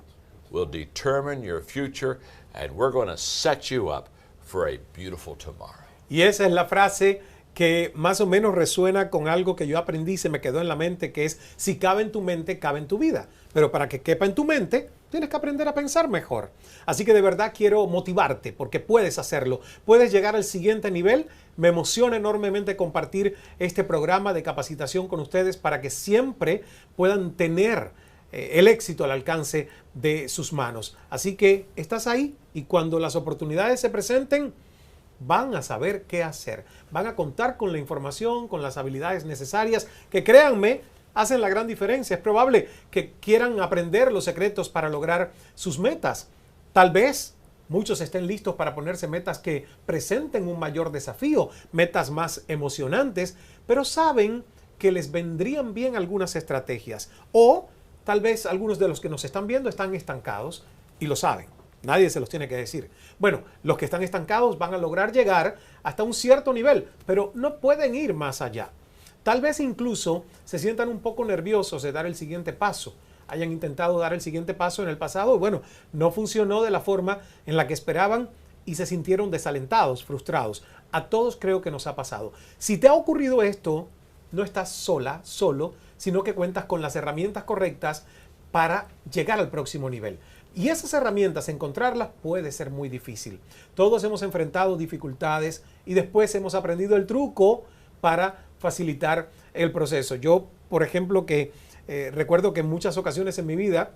Speaker 2: will determine your future, and we're going to set you up for a beautiful tomorrow.
Speaker 1: Y esa es la frase que más o menos resuena con algo que yo aprendí, se me quedó en la mente, que es: si cabe en tu mente, cabe en tu vida. Pero para que quepa en tu mente, tienes que aprender a pensar mejor. Así que de verdad quiero motivarte, porque puedes hacerlo. Puedes llegar al siguiente nivel. Me emociona enormemente compartir este programa de capacitación con ustedes para que siempre puedan tener el éxito al alcance de sus manos. Así que estás ahí, y cuando las oportunidades se presenten, van a saber qué hacer. Van a contar con la información, con las habilidades necesarias, que, créanme, hacen la gran diferencia. Es probable que quieran aprender los secretos para lograr sus metas. Tal vez muchos estén listos para ponerse metas que presenten un mayor desafío, metas más emocionantes, pero saben que les vendrían bien algunas estrategias. O tal vez algunos de los que nos están viendo están estancados y lo saben. Nadie se los tiene que decir. Bueno, los que están estancados van a lograr llegar hasta un cierto nivel, pero no pueden ir más allá. Tal vez incluso se sientan un poco nerviosos de dar el siguiente paso. Hayan intentado dar el siguiente paso en el pasado y bueno, no funcionó de la forma en la que esperaban y se sintieron desalentados, frustrados. A todos creo que nos ha pasado. Si te ha ocurrido esto, no estás sola, solo, sino que cuentas con las herramientas correctas para llegar al próximo nivel. Y esas herramientas, encontrarlas puede ser muy difícil. Todos hemos enfrentado dificultades y después hemos aprendido el truco para facilitar el proceso. Yo, por ejemplo, recuerdo que en muchas ocasiones en mi vida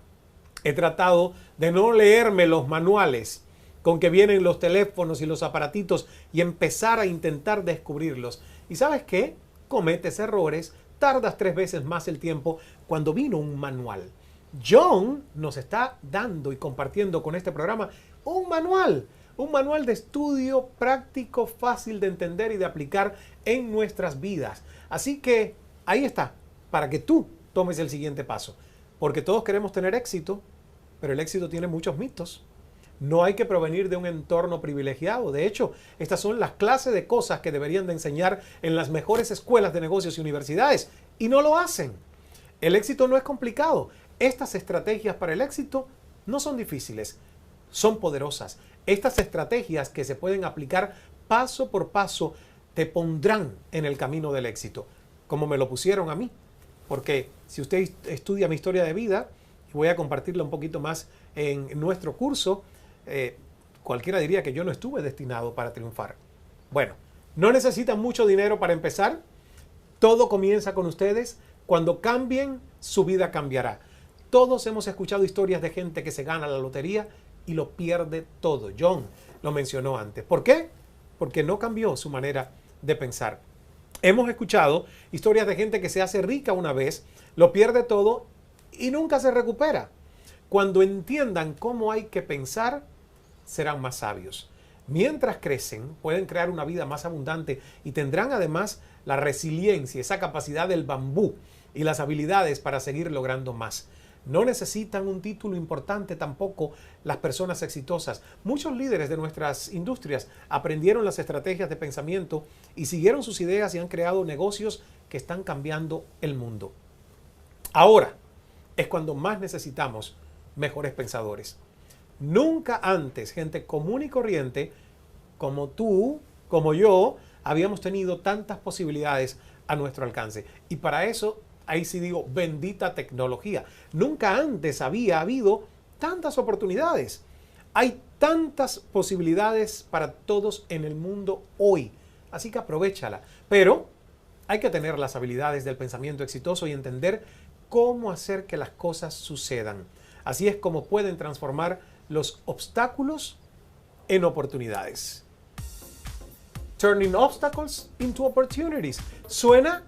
Speaker 1: he tratado de no leerme los manuales con que vienen los teléfonos y los aparatitos y empezar a intentar descubrirlos. ¿Y sabes qué? Cometes errores, tardas 3 veces más el tiempo cuando vino un manual. John nos está dando y compartiendo con este programa un manual un manual de estudio práctico, fácil de entender y de aplicar en nuestras vidas. Así que ahí está, para que tú tomes el siguiente paso. Porque todos queremos tener éxito, pero el éxito tiene muchos mitos. No hay que provenir de un entorno privilegiado. De hecho, estas son las clases de cosas que deberían de enseñar en las mejores escuelas de negocios y universidades. Y no lo hacen. El éxito no es complicado. Estas estrategias para el éxito no son difíciles, son poderosas. Estas estrategias que se pueden aplicar paso por paso te pondrán en el camino del éxito, como me lo pusieron a mí. Porque si usted estudia mi historia de vida, y voy a compartirla un poquito más en nuestro curso, cualquiera diría que yo no estuve destinado para triunfar. Bueno, no necesitan mucho dinero para empezar. Todo comienza con ustedes. Cuando cambien, su vida cambiará. Todos hemos escuchado historias de gente que se gana la lotería y lo pierde todo. John lo mencionó antes. ¿Por qué? Porque no cambió su manera de pensar. Hemos escuchado historias de gente que se hace rica una vez, lo pierde todo y nunca se recupera. Cuando entiendan cómo hay que pensar, serán más sabios. Mientras crecen, pueden crear una vida más abundante y tendrán además la resiliencia, esa capacidad del bambú y las habilidades para seguir logrando más. No necesitan un título importante tampoco las personas exitosas. Muchos líderes de nuestras industrias aprendieron las estrategias de pensamiento y siguieron sus ideas y han creado negocios que están cambiando el mundo. Ahora es cuando más necesitamos mejores pensadores. Nunca antes gente común y corriente como tú, como yo, habíamos tenido tantas posibilidades a nuestro alcance. Y para eso, ahí sí digo, bendita tecnología. Nunca antes había habido tantas oportunidades. Hay tantas posibilidades para todos en el mundo hoy. Así que aprovéchala. Pero hay que tener las habilidades del pensamiento exitoso y entender cómo hacer que las cosas sucedan. Así es como pueden transformar los obstáculos en oportunidades. Turning obstacles into opportunities. Suena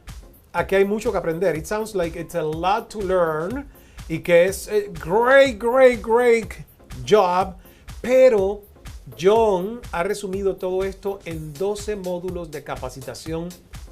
Speaker 1: a que hay mucho que aprender. It sounds like it's a lot to learn y que es great job. Pero John ha resumido todo esto en 12 módulos de capacitación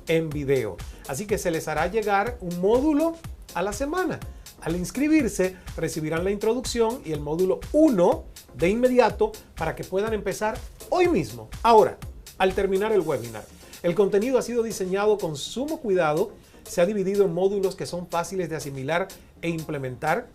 Speaker 1: en video. Así que se les hará llegar un módulo a la semana. Al inscribirse, recibirán la introducción y el módulo 1 de inmediato para que puedan empezar hoy mismo. Ahora, al terminar el webinar, el contenido ha sido diseñado con sumo cuidado, se ha dividido en módulos que son fáciles de asimilar e implementar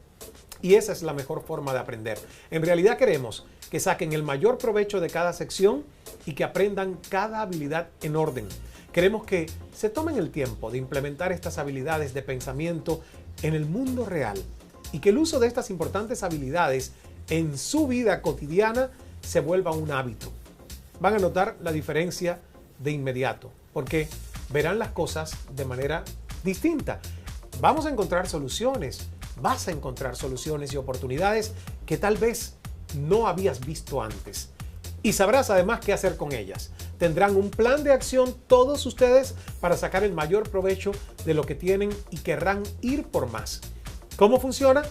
Speaker 1: y esa es la mejor forma de aprender. En realidad queremos que saquen el mayor provecho de cada sección y que aprendan cada habilidad en orden. Queremos que se tomen el tiempo de implementar estas habilidades de pensamiento en el mundo real y que el uso de estas importantes habilidades en su vida cotidiana se vuelva un hábito. Van a notar la diferencia de inmediato porque verán las cosas de manera distinta. Vamos a encontrar soluciones, vas a encontrar soluciones y oportunidades que tal vez no habías visto antes. Y sabrás además qué hacer con ellas. Tendrán un plan de acción todos ustedes para sacar el mayor provecho de lo que tienen y querrán ir por más. ¿Cómo funciona?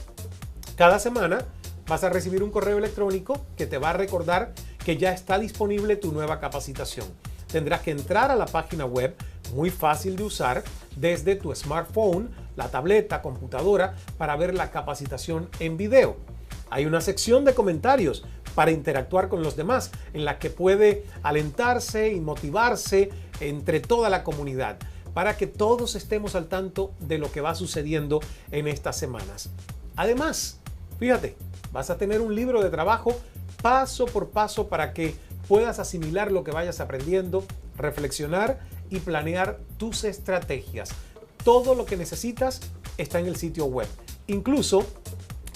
Speaker 1: Cada semana vas a recibir un correo electrónico que te va a recordar que ya está disponible tu nueva capacitación. Tendrás que entrar a la página web, muy fácil de usar, desde tu smartphone, la tableta, computadora, para ver la capacitación en video. Hay una sección de comentarios para interactuar con los demás, en la que puede alentarse y motivarse entre toda la comunidad, para que todos estemos al tanto de lo que va sucediendo en estas semanas. Además, fíjate, vas a tener un libro de trabajo paso por paso para que puedas asimilar lo que vayas aprendiendo, reflexionar y planear tus estrategias. Todo lo que necesitas está en el sitio web. Incluso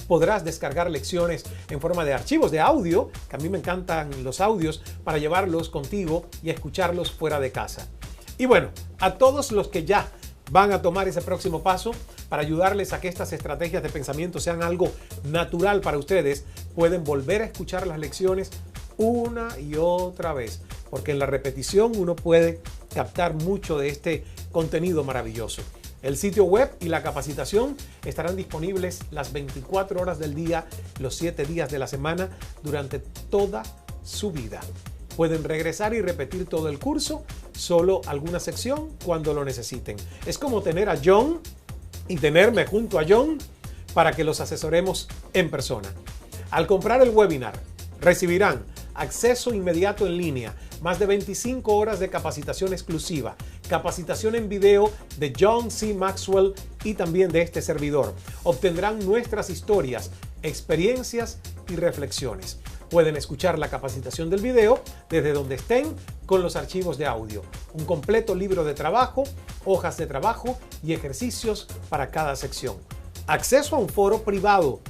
Speaker 1: podrás descargar lecciones en forma de archivos de audio, que a mí me encantan los audios, para llevarlos contigo y escucharlos fuera de casa. Y bueno, a todos los que ya van a tomar ese próximo paso para ayudarles a que estas estrategias de pensamiento sean algo natural para ustedes, pueden volver a escuchar las lecciones una y otra vez, porque en la repetición uno puede captar mucho de este contenido maravilloso. El sitio web y la capacitación estarán disponibles las 24 horas del día, los 7 días de la semana, durante toda su vida. Pueden regresar y repetir todo el curso, solo alguna sección cuando lo necesiten. Es como tener a John y tenerme junto a John para que los asesoremos en persona. Al comprar el webinar, recibirán acceso inmediato en línea, más de 25 horas de capacitación exclusiva, capacitación en video de John C. Maxwell y también de este servidor. Obtendrán nuestras historias, experiencias y reflexiones. Pueden escuchar la capacitación del video desde donde estén con los archivos de audio, un completo libro de trabajo, hojas de trabajo y ejercicios para cada sección. Acceso a un foro privado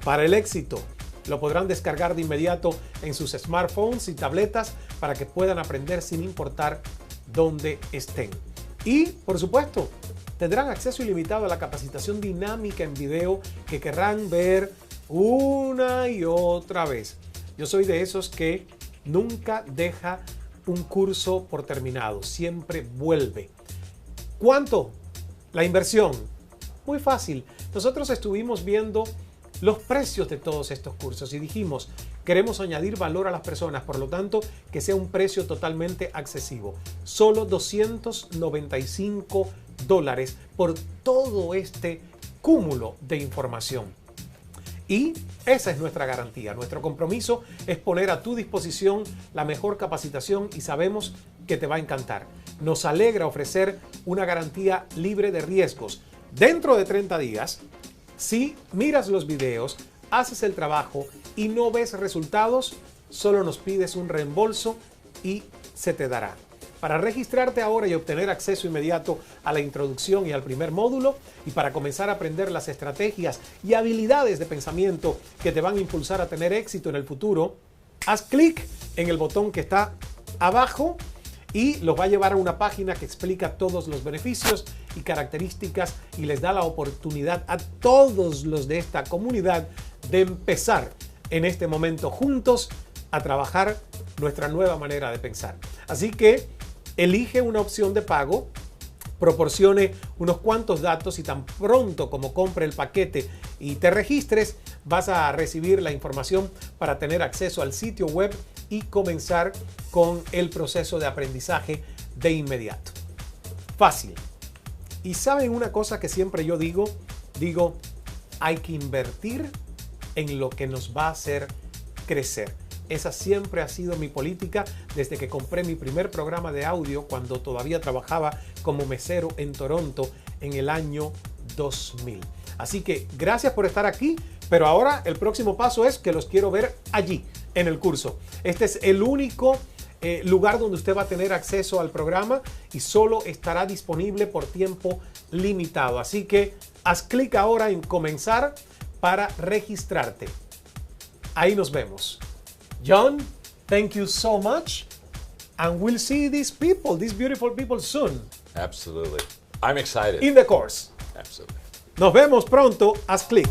Speaker 1: para el éxito. Lo podrán descargar de inmediato en sus smartphones y tabletas para que puedan aprender sin importar dónde estén. Y, por supuesto, tendrán acceso ilimitado a la capacitación dinámica en video que querrán ver una y otra vez. Yo soy de esos que nunca deja un curso por terminado, siempre vuelve. ¿Cuánto? La inversión. Muy fácil. Nosotros estuvimos viendo los precios de todos estos cursos y dijimos, queremos añadir valor a las personas, por lo tanto, que sea un precio totalmente accesivo. Solo $295 por todo este cúmulo de información. Y esa es nuestra garantía. Nuestro compromiso es poner a tu disposición la mejor capacitación y sabemos que te va a encantar. Nos alegra ofrecer una garantía libre de riesgos. Dentro de 30 días, si miras los videos, haces el trabajo y no ves resultados, solo nos pides un reembolso y se te dará. Para registrarte ahora y obtener acceso inmediato a la introducción y al primer módulo y para comenzar a aprender las estrategias y habilidades de pensamiento que te van a impulsar a tener éxito en el futuro, haz clic en el botón que está abajo y los va a llevar a una página que explica todos los beneficios y características y les da la oportunidad a todos los de esta comunidad de empezar en este momento juntos a trabajar nuestra nueva manera de pensar. Así que elige una opción de pago, proporcione unos cuantos datos y tan pronto como compre el paquete y te registres, vas a recibir la información para tener acceso al sitio web y comenzar con el proceso de aprendizaje de inmediato. Fácil. Y saben una cosa que siempre yo digo, hay que invertir en lo que nos va a hacer crecer. Esa siempre ha sido mi política desde que compré mi primer programa de audio cuando todavía trabajaba como mesero en Toronto en el año 2000. Así que gracias por estar aquí, pero ahora el próximo paso es que los quiero ver allí, en el curso. Este es el único lugar donde usted va a tener acceso al programa y solo estará disponible por tiempo limitado. Así que haz clic ahora en comenzar para registrarte. Ahí nos vemos. John, thank you so much. And we'll see these people, these beautiful people soon.
Speaker 2: Absolutely. I'm excited.
Speaker 1: In the course.
Speaker 2: Absolutely.
Speaker 1: Nos vemos pronto. Haz clic.